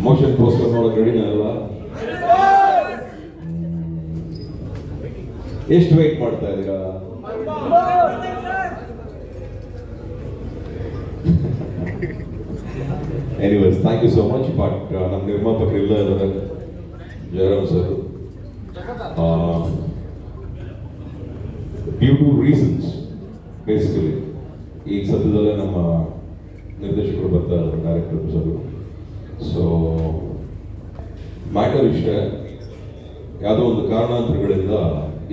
Motion poster ನೋಡಕ್ ರೆಡಿನ ಅಲ್ಲ? ಎಷ್ಟು ವೆಯ್ಟ್ ಮಾಡ್ತಾ ಇದ್ದೀರಾ? Anyways thank you so much. But ನಮ್ಮ ನಿರ್ಮಾಪಕರು ಇಲ್ಲ ಇದ್ದಾರೆ, Jayaram sir. Due to reasons basically ಈಗ ಸದ್ಯದಲ್ಲೇ ನಮ್ಮ ನಿರ್ದೇಶಕರು ಬರ್ತಾ ಇದ್ದಾರೆ, ಡೈರೆಕ್ಟರ್ಸ್ ಅವರು. ಸೊ ಮ್ಯಾಟರ್ ಇಷ್ಟೇ, ಯಾವುದೋ ಒಂದು ಕಾರಣಾಂತರಗಳಿಂದ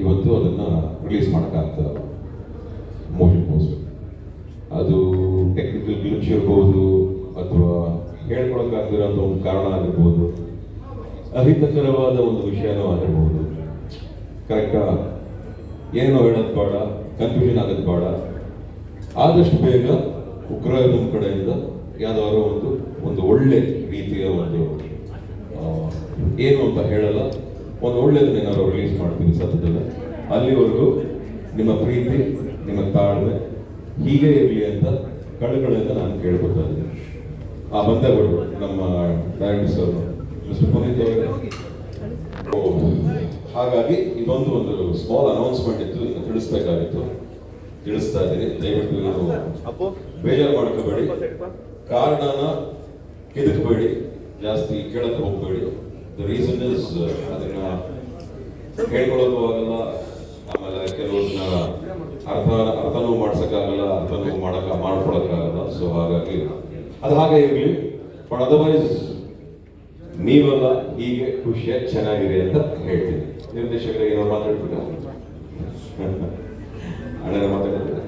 ಇವತ್ತು ಅದನ್ನು ರಿಲೀಸ್ ಮಾಡೋಕ್ಕಾಗ್ತದೆ. ಮೋಷನ್ ಪೋಸ್ಟರ್ ಅದು ಟೆಕ್ನಿಕಲ್ ಗ್ಲಿಚ್ ಇರ್ಬೋದು, ಅಥವಾ ಹೇಳ್ಕೊಳಕ್ಕಾಗ್ದಿರೋಂಥ ಒಂದು ಕಾರಣ ಆಗಿರ್ಬೋದು, ಅಹಿತಕರವಾದ ಒಂದು ವಿಷಯನೂ ಆಗಿರ್ಬೋದು. ಕರೆಕ್ಟಾ? ಏನೋ ಹೇಳೋದು ಬೇಡ, ಕನ್ಫ್ಯೂಷನ್ ಆಗೋದು ಬೇಡ. ಆದಷ್ಟು ಬೇಗ ಉಗ್ರರ ಕಡೆಯಿಂದ ಯಾವುದಾದ್ರು ಒಂದು ಒಳ್ಳೆ ರೀತಿಯ ಒಂದು ಏನು ಅಂತ ಹೇಳಲ್ಲ, ಒಂದು ಒಳ್ಳೆಯದನ್ನ ಏನಾದ್ರು ರಿಲೀಸ್ ಮಾಡ್ತೀವಿ ಸದ್ಯದಲ್ಲೇ. ಅಲ್ಲಿವರೆಗೂ ನಿಮ್ಮ ಪ್ರೀತಿ, ನಿಮ್ಮ ತಾಳ್ಮೆ ಹೀಗೆ ಇರಲಿ ಅಂತ ಕಳೆಗಳಿಂದ ನಾನು ಕೇಳ್ಕೊತಾ ಇದ್ದೀನಿ. ಬಂದವರು ನಮ್ಮ ಡೈರೆಕ್ಟರ್ಸ್ ಅವರು ಮಿಸ್ಟರ್ ಪುನೀತ್ ಅವರು. ಹಾಗಾಗಿ ಇದೊಂದು ಸ್ಮಾಲ್ ಅನೌನ್ಸ್ಮೆಂಟ್ ಇತ್ತು, ತಿಳಿಸ್ಬೇಕಾಗಿತ್ತು, ತಿಳಿಸ್ತಾ ಇದ್ದೀನಿ. ದಯವಿಟ್ಟು ನೀವು ಬೇಜಾರು ಮಾಡ್ಕೋಬೇಡಿ, ಕಾರಣನ ಕೆದಕಬೇಡಿ, ಜಾಸ್ತಿ ಕೇಳಕ್ಕೆ ಹೋಗಬೇಡಿ. ದ ರೀಸನ್ ಇಸ್ ಅದನ್ನ ಹೇಳ್ಕೊಳ್ಳೋದು ಆಗಲ್ಲ, ಆಮೇಲೆ ಕೆಲವ್ರನ್ನ ಅರ್ಥನೂ ಮಾಡ್ಸೋಕ್ಕಾಗಲ್ಲ, ಅರ್ಥನೂ ಮಾಡ್ಕೊಳಕ್ಕಾಗಲ್ಲ. ಸೊ ಹಾಗಾಗಿ ಅದು ಹಾಗೆ ಇರಲಿ. ಬಟ್ ಅದರ್ವೈಸ್ ನೀವೆಲ್ಲ ಹೀಗೆ ಖುಷಿಯಾಗಿ ಚೆನ್ನಾಗಿದೆ ಅಂತ ಹೇಳ್ತೀನಿ. ನಿರ್ದೇಶಕರಿಗೆ ಏನೋ ಮಾತಾಡ್ಬಿಟ್ಟು ಅಣ್ಣನ ಮಾತಾಡಿದ್ರೆ